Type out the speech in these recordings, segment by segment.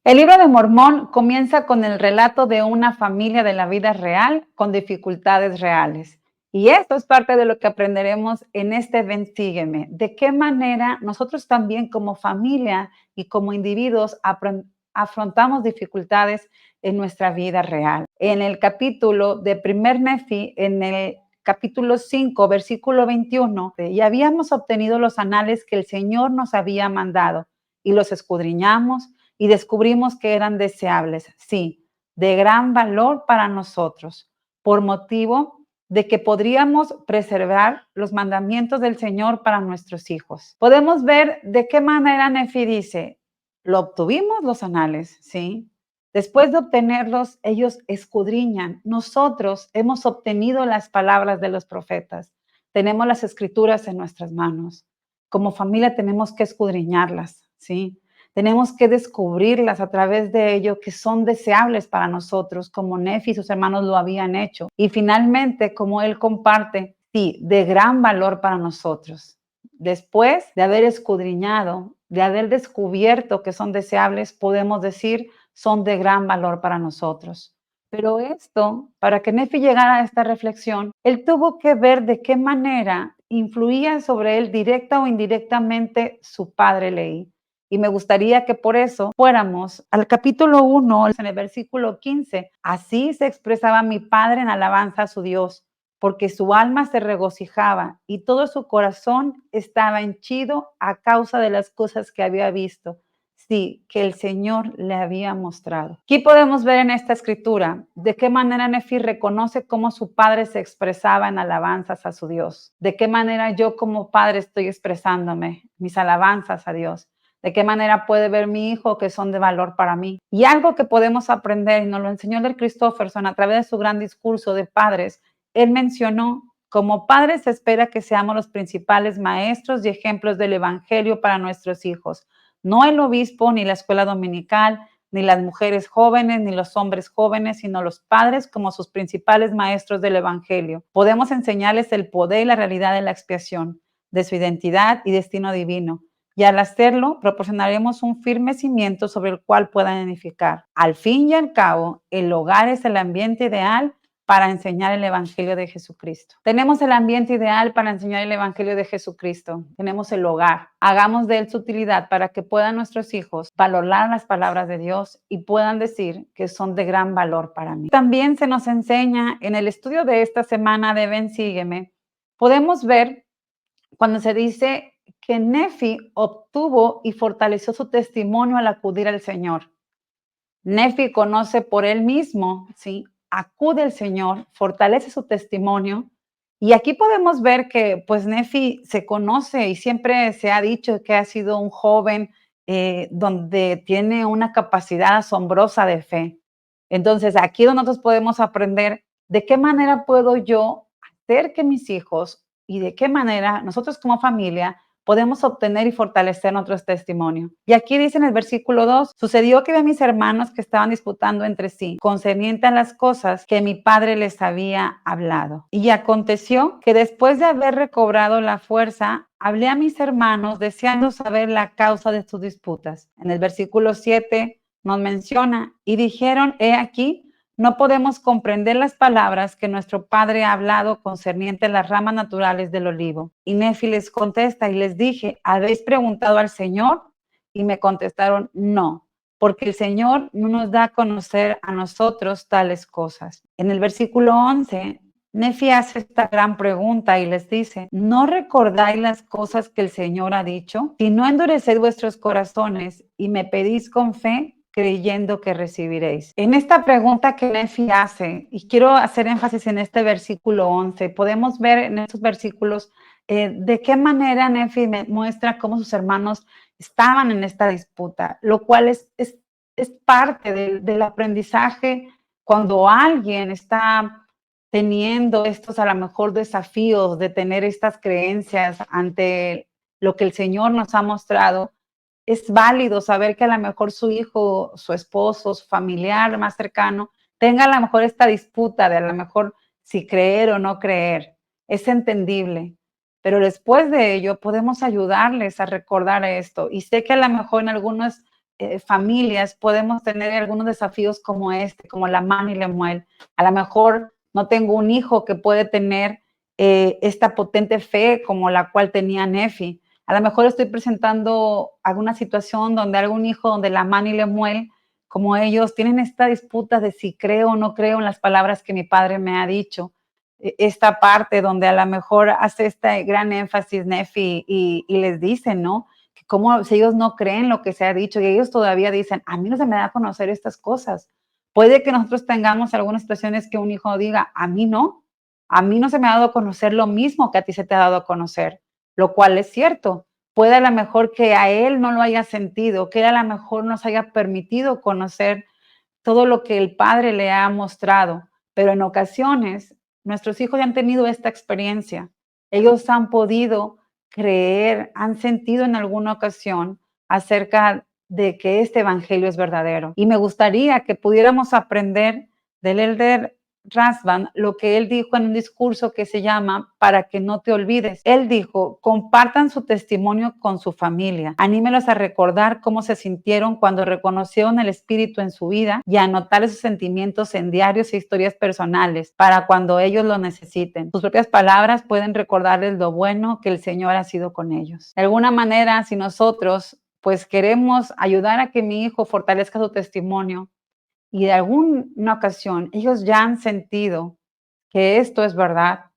El libro de Mormón comienza con el relato de una familia de la vida real con dificultades reales. Y esto es parte de lo que aprenderemos en este Ven, Sígueme. De qué manera nosotros también como familia y como individuos afrontamos dificultades en nuestra vida real. En el capítulo de Primer Nefi, en el capítulo 5, versículo 21, y habíamos obtenido los anales que el Señor nos había mandado y los escudriñamos y descubrimos que eran deseables, sí, de gran valor para nosotros, por motivo de que podríamos preservar los mandamientos del Señor para nuestros hijos. Podemos ver de qué manera Nefi dice, lo obtuvimos los anales, sí. Después de obtenerlos, ellos escudriñan. Nosotros hemos obtenido las palabras de los profetas. Tenemos las escrituras en nuestras manos. Como familia tenemos que escudriñarlas, ¿sí? Tenemos que descubrirlas a través de ello que son deseables para nosotros, como Nefi y sus hermanos lo habían hecho. Y finalmente, como él comparte, sí, de gran valor para nosotros. Después de haber escudriñado, de haber descubierto que son deseables, podemos decir son de gran valor para nosotros. Pero esto, para que Nefi llegara a esta reflexión, él tuvo que ver de qué manera influía sobre él directa o indirectamente su padre Leí. Y me gustaría que por eso fuéramos al capítulo 1, en el versículo 15. Así se expresaba mi padre en alabanza a su Dios, porque su alma se regocijaba y todo su corazón estaba henchido a causa de las cosas que había visto. Sí, que el Señor le había mostrado. Aquí podemos ver en esta escritura de qué manera Nefi reconoce cómo su padre se expresaba en alabanzas a su Dios. De qué manera yo como padre estoy expresándome mis alabanzas a Dios. De qué manera puede ver mi hijo que son de valor para mí. Y algo que podemos aprender, y nos lo enseñó el Christofferson a través de su gran discurso de padres, él mencionó, como padres se espera que seamos los principales maestros y ejemplos del evangelio para nuestros hijos. No el obispo, ni la escuela dominical, ni las mujeres jóvenes, ni los hombres jóvenes, sino los padres como sus principales maestros del evangelio. Podemos enseñarles el poder y la realidad de la expiación, de su identidad y destino divino. Y al hacerlo, proporcionaremos un firme cimiento sobre el cual puedan edificar. Al fin y al cabo, el hogar es el ambiente ideal para enseñar el Evangelio de Jesucristo. Tenemos el ambiente ideal para enseñar el Evangelio de Jesucristo. Tenemos el hogar. Hagamos de él su utilidad para que puedan nuestros hijos valorar las palabras de Dios y puedan decir que son de gran valor para mí. También se nos enseña en el estudio de esta semana de Ven, Sígueme, podemos ver cuando se dice que Nefi obtuvo y fortaleció su testimonio al acudir al Señor. Nefi conoce por él mismo, ¿sí? Acude al Señor, fortalece su testimonio. Y aquí podemos ver que pues Nefi se conoce y siempre se ha dicho que ha sido un joven donde tiene una capacidad asombrosa de fe. Entonces aquí donde nosotros podemos aprender de qué manera puedo yo hacer que mis hijos y de qué manera nosotros como familia podemos obtener y fortalecer nuestros testimonios. Y aquí dice en el versículo 2, sucedió que vi a mis hermanos que estaban disputando entre sí, concerniente a las cosas que mi padre les había hablado. Y aconteció que después de haber recobrado la fuerza, hablé a mis hermanos deseando saber la causa de sus disputas. En el versículo 7 nos menciona, y dijeron, he aquí, no podemos comprender las palabras que nuestro padre ha hablado concerniente a las ramas naturales del olivo. Y Nefi les contesta y les dije, ¿habéis preguntado al Señor? Y me contestaron, no, porque el Señor no nos da a conocer a nosotros tales cosas. En el versículo 11, Nefi hace esta gran pregunta y les dice, ¿no recordáis las cosas que el Señor ha dicho? Si no endurecéis vuestros corazones y me pedís con fe, creyendo que recibiréis. En esta pregunta que Nefi hace, y quiero hacer énfasis en este versículo 11, podemos ver en estos versículos de qué manera Nefi muestra cómo sus hermanos estaban en esta disputa, lo cual es parte del aprendizaje cuando alguien está teniendo estos a lo mejor desafíos de tener estas creencias ante lo que el Señor nos ha mostrado. Es válido saber que a lo mejor su hijo, su esposo, su familiar más cercano tenga a lo mejor esta disputa de a lo mejor si creer o no creer. Es entendible, pero después de ello podemos ayudarles a recordar esto. Y sé que a lo mejor en algunos familias podemos tener algunos desafíos como este, como la mano y Lemuel. A lo mejor no tengo un hijo que puede tener esta potente fe como la cual tenía Nefi. A lo mejor estoy presentando alguna situación donde algún hijo, donde la mano y Lemuel, como ellos, tienen esta disputa de si creo o no creo en las palabras que mi padre me ha dicho. Esta parte donde a lo mejor hace este gran énfasis Nefi y les dicen, ¿no? Que como si ellos no creen lo que se ha dicho y ellos todavía dicen, a mí no se me da a conocer estas cosas. Puede que nosotros tengamos algunas situaciones que un hijo diga, a mí no se me ha dado a conocer lo mismo que a ti se te ha dado a conocer, lo cual es cierto. Puede a lo mejor que a él no lo haya sentido, que él a lo mejor nos haya permitido conocer todo lo que el Padre le ha mostrado, pero en ocasiones nuestros hijos ya han tenido esta experiencia. Ellos han podido creer, han sentido en alguna ocasión acerca de que este evangelio es verdadero. Y me gustaría que pudiéramos aprender del elder Rasband lo que él dijo en un discurso que se llama Para que no te olvides. Él dijo, compartan su testimonio con su familia, anímelos a recordar cómo se sintieron cuando reconocieron el Espíritu en su vida y a anotar esos sentimientos en diarios e historias personales para cuando ellos lo necesiten. Sus propias palabras pueden recordarles lo bueno que el Señor ha sido con ellos. De alguna manera, si nosotros pues queremos ayudar a que mi hijo fortalezca su testimonio, y de alguna ocasión ellos ya han sentido que esto es verdad,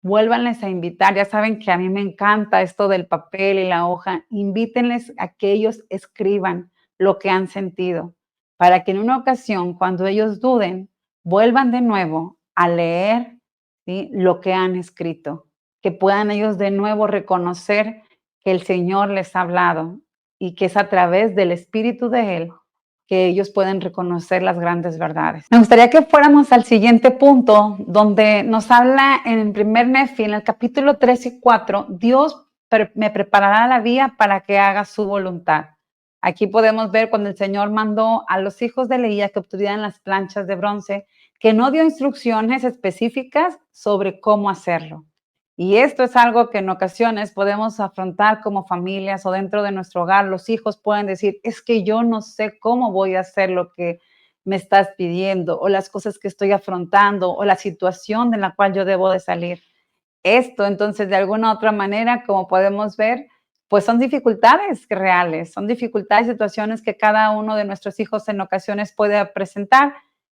vuélvanles a invitar. Ya saben que a mí me encanta esto del papel y la hoja. Invítenles a que ellos escriban lo que han sentido, para que en una ocasión, cuando ellos duden, vuelvan de nuevo a leer, ¿sí?, lo que han escrito, que puedan ellos de nuevo reconocer que el Señor les ha hablado y que es a través del Espíritu de Él que ellos pueden reconocer las grandes verdades. Me gustaría que fuéramos al siguiente punto, donde nos habla en el primer Nefi, en el capítulo 3 y 4, Dios me preparará la vía para que haga su voluntad. Aquí podemos ver cuando el Señor mandó a los hijos de Leía que obtuvieran las planchas de bronce, que no dio instrucciones específicas sobre cómo hacerlo. Y esto es algo que en ocasiones podemos afrontar como familias o dentro de nuestro hogar. Los hijos pueden decir, es que yo no sé cómo voy a hacer lo que me estás pidiendo o las cosas que estoy afrontando o la situación de la cual yo debo de salir. Esto, entonces, de alguna otra manera, como podemos ver, pues son dificultades reales, son dificultades, situaciones que cada uno de nuestros hijos en ocasiones puede presentar.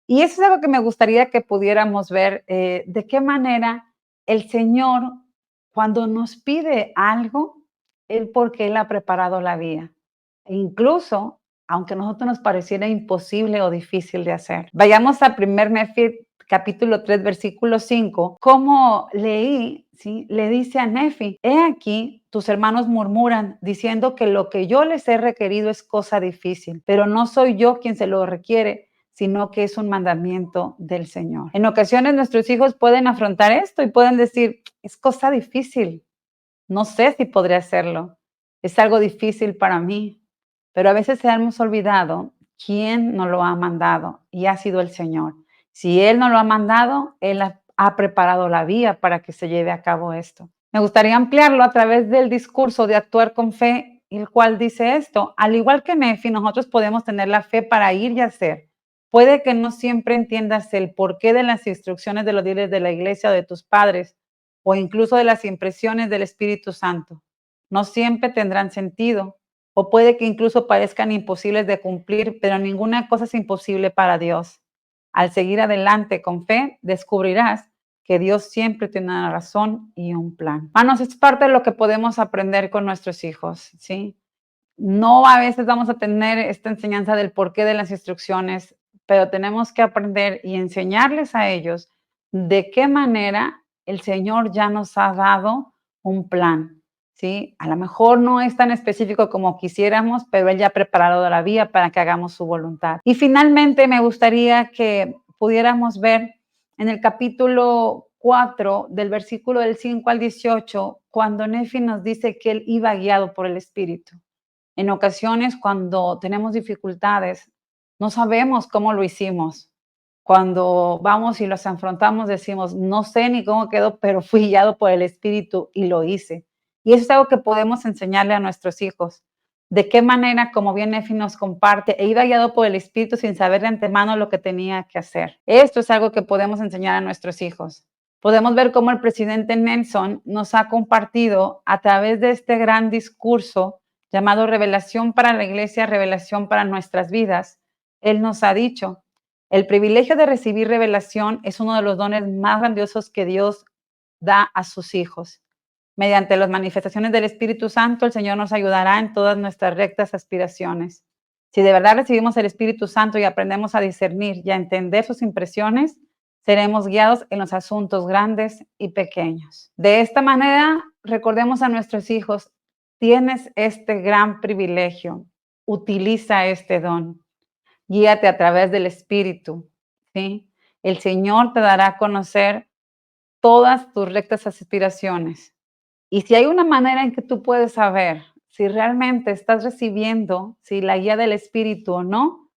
Y eso es algo que me gustaría que pudiéramos ver, de qué manera el Señor, cuando nos pide algo, Él porque Él ha preparado la vía. E incluso, aunque a nosotros nos pareciera imposible o difícil de hacer. Vayamos al primer Nefi, capítulo 3, versículo 5. Como leí, ¿sí?, le dice a Nefi, he aquí, tus hermanos murmuran, diciendo que lo que yo les he requerido es cosa difícil, pero no soy yo quien se lo requiere, sino que es un mandamiento del Señor. En ocasiones nuestros hijos pueden afrontar esto y pueden decir, es cosa difícil, no sé si podré hacerlo, es algo difícil para mí, pero a veces se hemos olvidado quién nos lo ha mandado y ha sido el Señor. Si Él nos lo ha mandado, Él ha preparado la vía para que se lleve a cabo esto. Me gustaría ampliarlo a través del discurso de actuar con fe, el cual dice esto, al igual que Nefi, nosotros podemos tener la fe para ir y hacer. Puede que no siempre entiendas el porqué de las instrucciones de los líderes de la iglesia o de tus padres, o incluso de las impresiones del Espíritu Santo. No siempre tendrán sentido, o puede que incluso parezcan imposibles de cumplir, pero ninguna cosa es imposible para Dios. Al seguir adelante con fe, descubrirás que Dios siempre tiene una razón y un plan. Hermanos, es parte de lo que podemos aprender con nuestros hijos, ¿sí? No a veces vamos a tener esta enseñanza del porqué de las instrucciones, pero tenemos que aprender y enseñarles a ellos de qué manera el Señor ya nos ha dado un plan, ¿sí? A lo mejor no es tan específico como quisiéramos, pero Él ya ha preparado la vía para que hagamos su voluntad. Y finalmente me gustaría que pudiéramos ver en el capítulo 4, del versículo del 5 al 18, cuando Nefi nos dice que Él iba guiado por el Espíritu. En ocasiones, cuando tenemos dificultades, no sabemos cómo lo hicimos. Cuando vamos y los afrontamos, decimos, no sé ni cómo quedó, pero fui guiado por el Espíritu y lo hice. Y eso es algo que podemos enseñarle a nuestros hijos. de qué manera, como bien Nefi nos comparte, iba guiado por el Espíritu sin saber de antemano lo que tenía que hacer. Esto es algo que podemos enseñar a nuestros hijos. Podemos ver cómo el presidente Nelson nos ha compartido a través de este gran discurso llamado Revelación para la Iglesia, Revelación para nuestras vidas. Él nos ha dicho, el privilegio de recibir revelación es uno de los dones más grandiosos que Dios da a sus hijos. Mediante las manifestaciones del Espíritu Santo, el Señor nos ayudará en todas nuestras rectas aspiraciones. Si de verdad recibimos el Espíritu Santo y aprendemos a discernir y a entender sus impresiones, seremos guiados en los asuntos grandes y pequeños. De esta manera, recordemos a nuestros hijos, tienes este gran privilegio, utiliza este don, guíate a través del Espíritu, ¿sí? El Señor te dará a conocer todas tus rectas aspiraciones. Y si hay una manera en que tú puedes saber si realmente estás recibiendo, si la guía del Espíritu o no,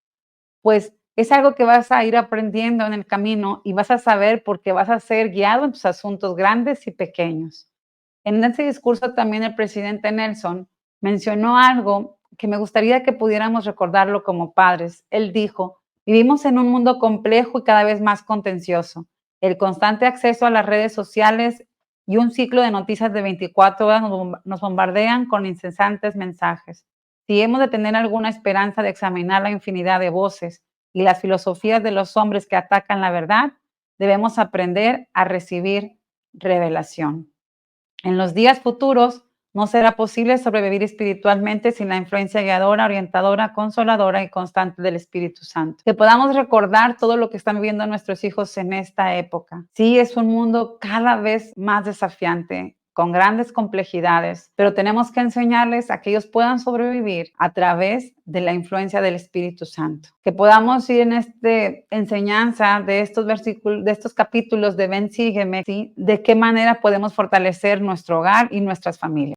pues es algo que vas a ir aprendiendo en el camino y vas a saber porque vas a ser guiado en tus asuntos grandes y pequeños. En ese discurso también el presidente Nelson mencionó algo que me gustaría que pudiéramos recordarlo como padres. Él dijo, vivimos en un mundo complejo y cada vez más contencioso. El constante acceso a las redes sociales y un ciclo de noticias de 24 horas nos bombardean con incesantes mensajes. Si hemos de tener alguna esperanza de examinar la infinidad de voces y las filosofías de los hombres que atacan la verdad, debemos aprender a recibir revelación. En los días futuros no será posible sobrevivir espiritualmente sin la influencia guiadora, orientadora, consoladora y constante del Espíritu Santo. Que podamos recordar todo lo que están viviendo nuestros hijos en esta época. Sí, es un mundo cada vez más desafiante, con grandes complejidades, pero tenemos que enseñarles a que ellos puedan sobrevivir a través de la influencia del Espíritu Santo. Que podamos ir en esta enseñanza de estos versículos, de estos capítulos de Ven, sígueme, ¿sí? De qué manera podemos fortalecer nuestro hogar y nuestras familias.